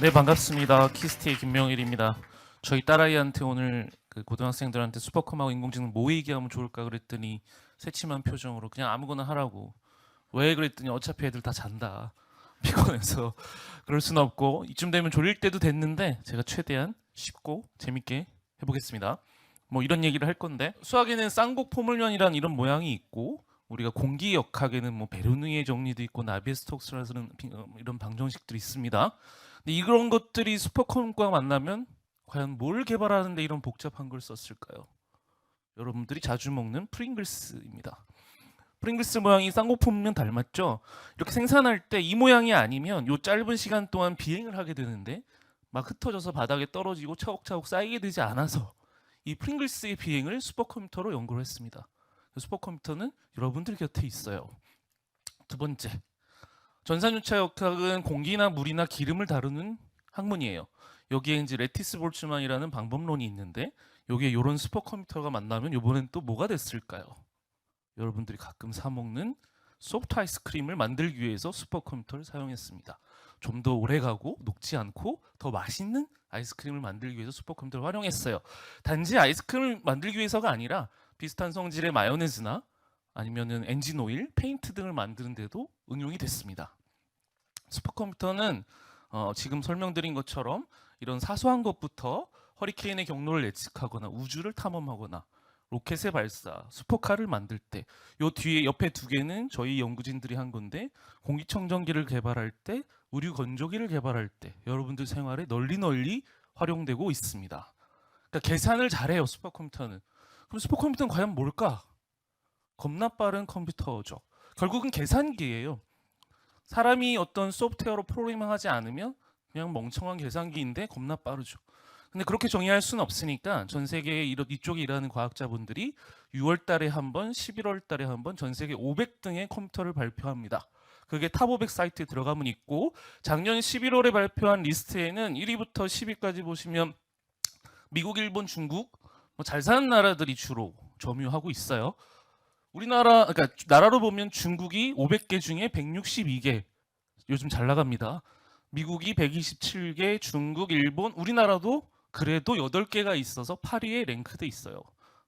네, 반갑습니다. 키스티의 김명일입니다. 저희 딸아이한테 오늘 그 고등학생들한테 슈퍼컴하고 인공지능 뭐 얘기하면 좋을까 그랬더니 새침한 표정으로 그냥 아무거나 하라고. 왜 그랬더니 어차피 애들 다 잔다. 피곤해서 그럴 순 없고 이쯤 되면 졸릴 때도 됐는데 제가 최대한 쉽고 재밌게 해보겠습니다. 뭐 이런 얘기를 할 건데 수학에는 쌍곡 포물면이라는 이런 모양이 있고 우리가 공기역학에는 뭐 베르누이의 정리도 있고 나비에스톡스라는 이런 방정식들이 있습니다. 근데 이런 것들이 슈퍼컴과 만나면 과연 뭘 개발하는데 이런 복잡한 걸 썼을까요? 여러분들이 자주 먹는 프링글스입니다. 프링글스 모양이 쌍꺼풀면 닮았죠? 이렇게 생산할 때 이 모양이 아니면 요 짧은 시간 동안 비행을 하게 되는데 막 흩어져서 바닥에 떨어지고 차곡차곡 쌓이게 되지 않아서 이 프링글스의 비행을 슈퍼컴퓨터로 연구를 했습니다. 슈퍼컴퓨터는 여러분들 곁에 있어요. 두 번째, 전산유차 역학은 공기나 물이나 기름을 다루는 학문이에요. 여기에 이제 레티스 볼츠만이라는 방법론이 있는데 여기에 이런 슈퍼컴퓨터가 만나면 이번엔 또 뭐가 됐을까요? 여러분들이 가끔 사 먹는 소프트 아이스크림을 만들기 위해서 슈퍼컴퓨터를 사용했습니다. 좀 더 오래가고 녹지 않고 더 맛있는 아이스크림을 만들기 위해서 슈퍼컴퓨터를 활용했어요. 단지 아이스크림을 만들기 위해서가 아니라 비슷한 성질의 마요네즈나 아니면은 엔진 오일, 페인트 등을 만드는 데도 응용이 됐습니다. 슈퍼컴퓨터는 지금 설명드린 것처럼 이런 사소한 것부터 허리케인의 경로를 예측하거나 우주를 탐험하거나 로켓의 발사, 슈퍼카를 만들 때 요 뒤에 옆에 두 개는 저희 연구진들이 한 건데 공기청정기를 개발할 때 의류 건조기를 개발할 때 여러분들 생활에 널리 활용되고 있습니다. 그러니까 계산을 잘해요 슈퍼컴퓨터는. 그럼 슈퍼컴퓨터는 과연 뭘까? 겁나 빠른 컴퓨터죠. 결국은 계산기예요. 사람이 어떤 소프트웨어로 프로그래밍하지 않으면 그냥 멍청한 계산기인데 겁나 빠르죠. 근데 그렇게 정의할 수는 없으니까 전 세계 이쪽에 일하는 과학자분들이 6월 달에 한 번, 11월 달에 한 번 전 세계 500등의 컴퓨터를 발표합니다. 그게 탑500 사이트에 들어가면 있고 작년 11월에 발표한 리스트에는 1위부터 10위까지 보시면 미국, 일본, 중국 잘 사는 나라들이 주로 점유하고 있어요. 우리나라 그러니까 나라로 보면 중국이 500개 중에 162개 요즘 잘 나갑니다. 미국이 127개, 중국, 일본, 우리나라도 그래도 8개가 있어서 8위에 랭크돼 있어요.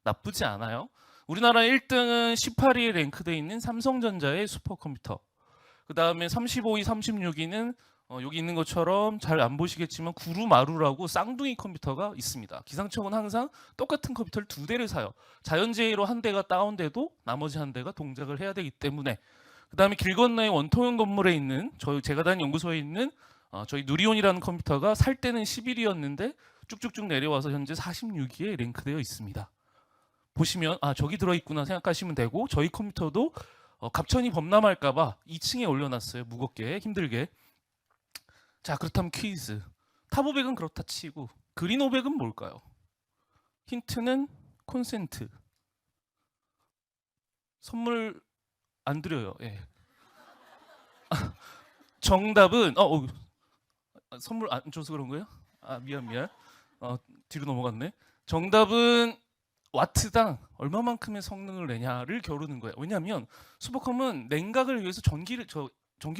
나쁘지 않아요. 우리나라 1등은 18위에 랭크돼 있는 삼성전자의 슈퍼컴퓨터. 그다음에 35위, 36위는 여기 있는 것처럼 잘 안 보시겠지만 구루마루라고 쌍둥이 컴퓨터가 있습니다. 기상청은 항상 똑같은 컴퓨터를 두 대를 사요. 자연재해로 한 대가 다운돼도 나머지 한 대가 동작을 해야 되기 때문에. 그다음에 길 건너에 원통형 건물에 있는 제가 다닌 연구소에 있는 저희 누리온이라는 컴퓨터가 살 때는 11위였는데 쭉쭉쭉 내려와서 현재 46위에 랭크되어 있습니다. 보시면 저기 들어있구나 생각하시면 되고 저희 컴퓨터도 갑천이 범람할까봐 2층에 올려놨어요. 무겁게 힘들게. 자, 그렇다면 퀴즈. 탑500은 그렇다 치고 그린500은 뭘까요? 힌트는 콘센트. 선물 안 드려요. 예. 정답은 선물 안 줘서 그런 거예요? 미안. 뒤로 넘어갔네. 정답은 와트당 얼마만큼의 성능을 내냐를 겨루는 거예요. 왜냐하면 슈퍼컴은 냉각을 위해서 전기를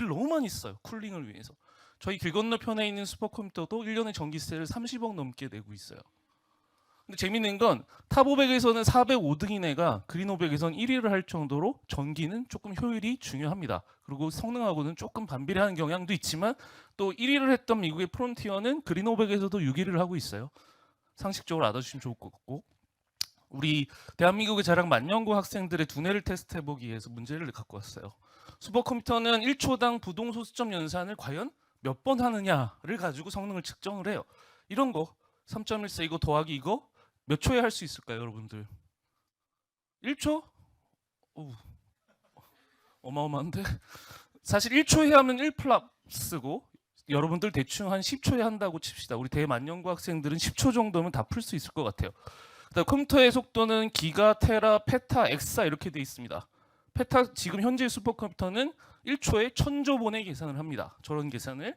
너무 많이 써요. 쿨링을 위해서. 저희 길 건너편에 있는 슈퍼컴퓨터도 1년에 전기세를 30억 넘게 내고 있어요. 근데 재밌는 건 탑500에서는 405등인 애가 그린500에서는 1위를 할 정도로 전기는 조금 효율이 중요합니다. 그리고 성능하고는 조금 반비례하는 경향도 있지만 또 1위를 했던 미국의 프론티어는 그린500에서도 6위를 하고 있어요. 상식적으로 알아주시면 좋을 것 같고 우리 대한민국의 자랑 만년고 학생들의 두뇌를 테스트해보기 위해서 문제를 갖고 왔어요. 슈퍼컴퓨터는 1초당 부동소수점 연산을 과연 몇 번 하느냐를 가지고 성능을 측정을 해요. 이런 거 3.14 이거 더하기 이거 몇 초에 할 수 있을까요, 여러분들? 1초? 오, 어마어마한데? 사실 1초에 하면 1플랍쓰고 여러분들 대충 한 10초에 한다고 칩시다. 우리 대만년고 학생들은 10초 정도면 다 풀 수 있을 것 같아요. 그다음 컴퓨터의 속도는 기가, 테라, 페타, 엑사 이렇게 돼 있습니다. 페타 지금 현재 슈퍼컴퓨터는 1초에 1000조 번의 계산을 합니다. 저런 계산을.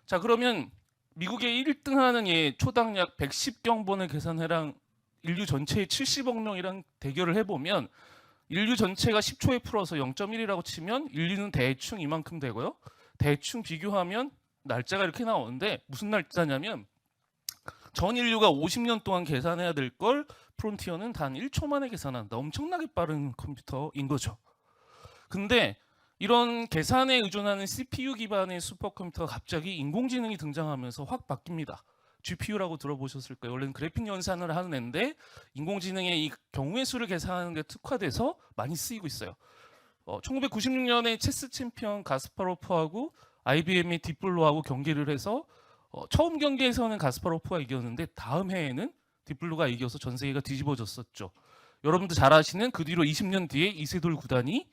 자, 그러면 미국의 1등하는 초당 약 110경번의 계산해랑 인류 전체의 70억 명이랑 대결을 해보면 인류 전체가 10초에 풀어서 0.1이라고 치면 인류는 대충 이만큼 되고요. 대충 비교하면 날짜가 이렇게 나오는데 무슨 날짜냐면 전 인류가 50년 동안 계산해야 될 걸 프론티어는 단 1초 만에 계산한다. 엄청나게 빠른 컴퓨터인 거죠. 근데 이런 계산에 의존하는 CPU 기반의 슈퍼컴퓨터가 갑자기 인공지능이 등장하면서 확 바뀝니다. GPU라고 들어보셨을 거예요. 원래는 그래픽 연산을 하는 애인데 인공지능의 이 경우의 수를 계산하는 데 특화돼서 많이 쓰이고 있어요. 1996년에 체스 챔피언 가스파로프하고 IBM의 딥블루하고 경기를 해서 처음 경기에서는 가스파로프가 이겼는데 다음 해에는 딥블루가 이겨서 전 세계가 뒤집어졌었죠. 여러분도 잘 아시는 그 뒤로 20년 뒤에 이세돌 구단이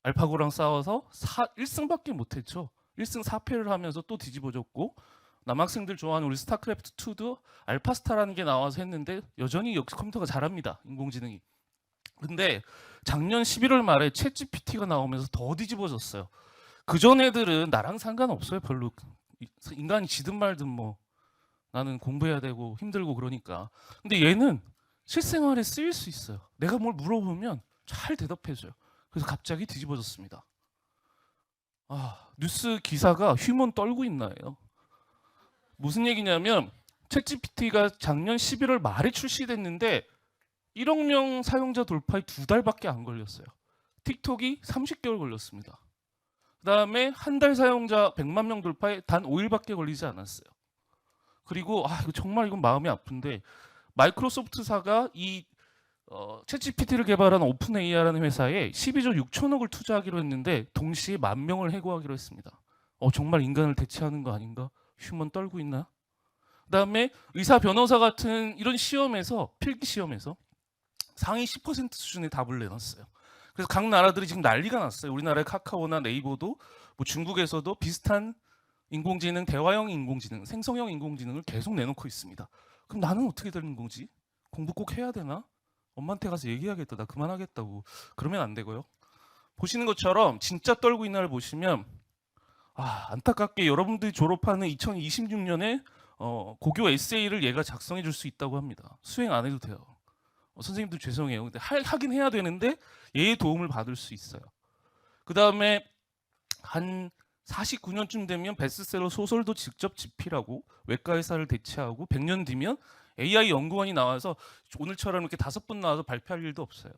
알파고랑 싸워서 1승밖에 못했죠. 1승 4패를 하면서 또 뒤집어졌고 남학생들 좋아하는 우리 스타크래프트 2도 알파스타라는 게 나와서 했는데 여전히 역시 컴퓨터가 잘합니다. 인공지능이. 근데 작년 11월 말에 챗GPT가 나오면서 더 뒤집어졌어요. 그전 애들은 나랑 상관없어요. 별로 인간이 지든 말든 뭐 나는 공부해야 되고 힘들고 그러니까. 근데 얘는 실생활에 쓰일 수 있어요. 내가 뭘 물어보면 잘 대답해줘요. 그래서 갑자기 뒤집어졌습니다. 뉴스 기사가 휴먼 떨고 있나요? 무슨 얘기냐면 챗GPT가 작년 11월 말에 출시됐는데 1억 명 사용자 돌파에 2달밖에 안 걸렸어요. 틱톡이 30개월 걸렸습니다. 그다음에 한 달 사용자 100만 명 돌파에 단 5일밖에 걸리지 않았어요. 그리고 이거 정말 이건 마음이 아픈데 마이크로소프트사가 이 챗GPT를 개발한 오픈 AI라는 회사에 12조 6천억을 투자하기로 했는데 동시에 10,000명을 해고하기로 했습니다. 정말 인간을 대체하는 거 아닌가? 휴먼 떨고 있나? 그다음에 의사 변호사 같은 이런 시험에서 필기 시험에서 상위 10% 수준의 답을 내놨어요. 그래서 각 나라들이 지금 난리가 났어요. 우리나라의 카카오나 네이버도 뭐 중국에서도 비슷한 인공지능, 대화형 인공지능, 생성형 인공지능을 계속 내놓고 있습니다. 그럼 나는 어떻게 되는 거지? 공부 꼭 해야 되나? 엄마한테 가서 얘기하겠다. 나 그만하겠다고. 그러면 안 되고요. 보시는 것처럼 진짜 떨고 있는 날 보시면 안타깝게 여러분들이 졸업하는 2026년에 고교 에세이를 얘가 작성해 줄 수 있다고 합니다. 수행 안 해도 돼요. 선생님들 죄송해요. 근데 하긴 해야 되는데 얘의 도움을 받을 수 있어요. 그 다음에 한 49년쯤 되면 베스트셀러 소설도 직접 집필하고 외과 의사를 대체하고 100년 뒤면 AI 연구원이 나와서 오늘처럼 이렇게 5분 나와서 발표할 일도 없어요.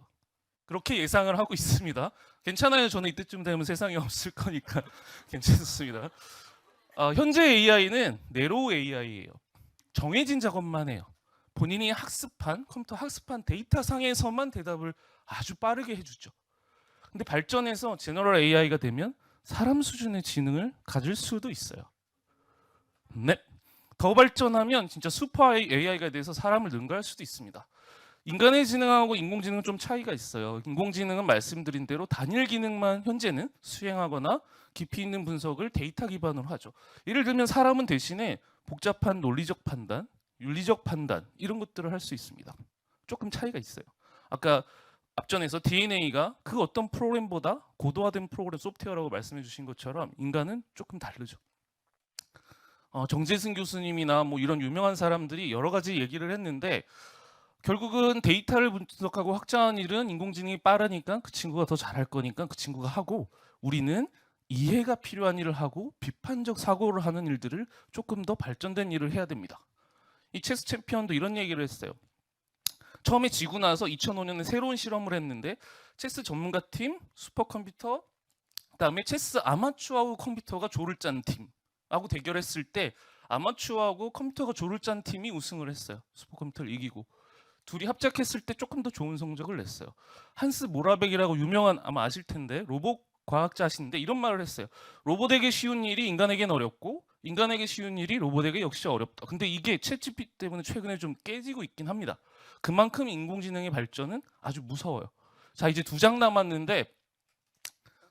그렇게 예상을 하고 있습니다. 괜찮아요. 저는 이때쯤 되면 세상에 없을 거니까 괜찮습니다. 현재 AI는 네로우 AI예요. 정해진 작업만 해요. 본인이 컴퓨터 학습한 데이터상에서만 대답을 아주 빠르게 해주죠. 근데 발전해서 제너럴 AI가 되면 사람 수준의 지능을 가질 수도 있어요. 네. 더 발전하면 진짜 슈퍼 AI가 돼서 사람을 능가할 수도 있습니다. 인간의 지능하고 인공지능은 좀 차이가 있어요. 인공지능은 말씀드린 대로 단일 기능만 현재는 수행하거나 깊이 있는 분석을 데이터 기반으로 하죠. 예를 들면 사람은 대신에 복잡한 논리적 판단, 윤리적 판단 이런 것들을 할 수 있습니다. 조금 차이가 있어요. 아까 앞전에서 DNA가 그 어떤 프로그램보다 고도화된 프로그램 소프트웨어라고 말씀해 주신 것처럼 인간은 조금 다르죠. 정재승 교수님이나 뭐 이런 유명한 사람들이 여러 가지 얘기를 했는데 결국은 데이터를 분석하고 확장하는 일은 인공지능이 빠르니까 그 친구가 더 잘할 거니까 그 친구가 하고 우리는 이해가 필요한 일을 하고 비판적 사고를 하는 일들을 조금 더 발전된 일을 해야 됩니다. 이 체스 챔피언도 이런 얘기를 했어요. 처음에 지고 나서 2005년에 새로운 실험을 했는데 체스 전문가팀, 슈퍼컴퓨터, 그다음에 체스 아마추어하고 컴퓨터가 조를 짠 팀하고 대결했을 때 아마추어하고 컴퓨터가 조를 짠 팀이 우승을 했어요. 슈퍼컴퓨터를 이기고. 둘이 합작했을 때 조금 더 좋은 성적을 냈어요. 한스 모라벡이라고 유명한 아마 아실 텐데 로봇 과학자신데 이런 말을 했어요. 로봇에게 쉬운 일이 인간에겐 어렵고 인간에게 쉬운 일이 로봇에게 역시 어렵다. 근데 이게 챗GPT 때문에 최근에 좀 깨지고 있긴 합니다. 그만큼 인공지능의 발전은 아주 무서워요. 자, 이제 2장 남았는데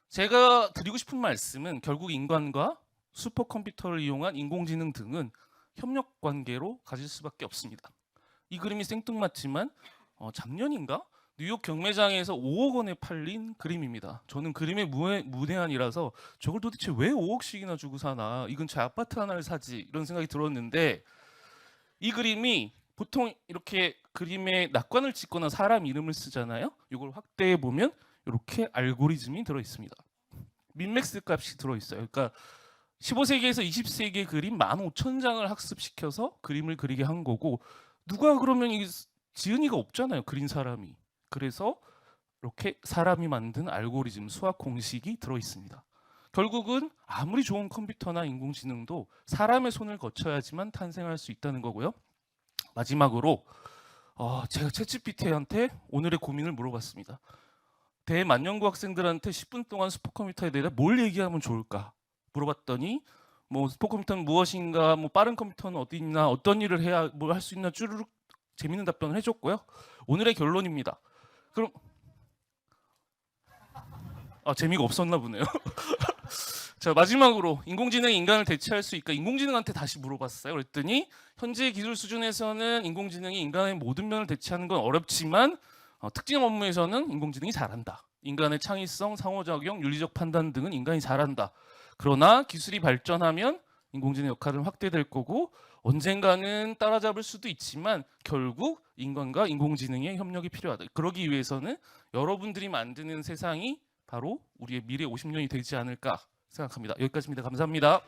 제가 드리고 싶은 말씀은 결국 인간과 슈퍼컴퓨터를 이용한 인공지능 등은 협력 관계로 가질 수밖에 없습니다. 이 그림이 생뚱맞지만 작년인가 뉴욕 경매장에서 5억 원에 팔린 그림입니다. 저는 그림에 문외한이라서 저걸 도대체 왜 5억씩이나 주고 사나, 이건 제 아파트 하나를 사지 이런 생각이 들었는데 이 그림이 보통 이렇게 그림에 낙관을 찍거나 사람 이름을 쓰잖아요. 이걸 확대해 보면 이렇게 알고리즘이 들어 있습니다. 민맥스 값이 들어 있어요. 그러니까 15세기에서 20세기의 그림 15,000장을 학습시켜서 그림을 그리게 한 거고, 누가 그러면 이 지은이가 없잖아요, 그린 사람이. 그래서 이렇게 사람이 만든 알고리즘, 수학 공식이 들어 있습니다. 결국은 아무리 좋은 컴퓨터나 인공지능도 사람의 손을 거쳐야지만 탄생할 수 있다는 거고요. 마지막으로 제가 챗GPT한테 오늘의 고민을 물어봤습니다. 대만연고 학생들한테 10분 동안 슈퍼컴퓨터에 대해 뭘 얘기하면 좋을까 물어봤더니, 뭐 슈퍼컴퓨터는 무엇인가, 뭐 빠른 컴퓨터는 어디 있나, 어떤 일을 해야 뭘 할 수 있나, 쭈르륵 재밌는 답변을 해줬고요. 오늘의 결론입니다. 그럼 재미가 없었나 보네요. 자, 마지막으로 인공지능이 인간을 대체할 수 있을까? 인공지능한테 다시 물어봤어요. 그랬더니 현재 기술 수준에서는 인공지능이 인간의 모든 면을 대체하는 건 어렵지만 특정 업무에서는 인공지능이 잘한다. 인간의 창의성, 상호작용, 윤리적 판단 등은 인간이 잘한다. 그러나 기술이 발전하면 인공지능 역할은 확대될 거고 언젠가는 따라잡을 수도 있지만 결국 인간과 인공지능의 협력이 필요하다. 그러기 위해서는 여러분들이 만드는 세상이 바로 우리의 미래 50년이 되지 않을까 생각합니다. 여기까지입니다. 감사합니다.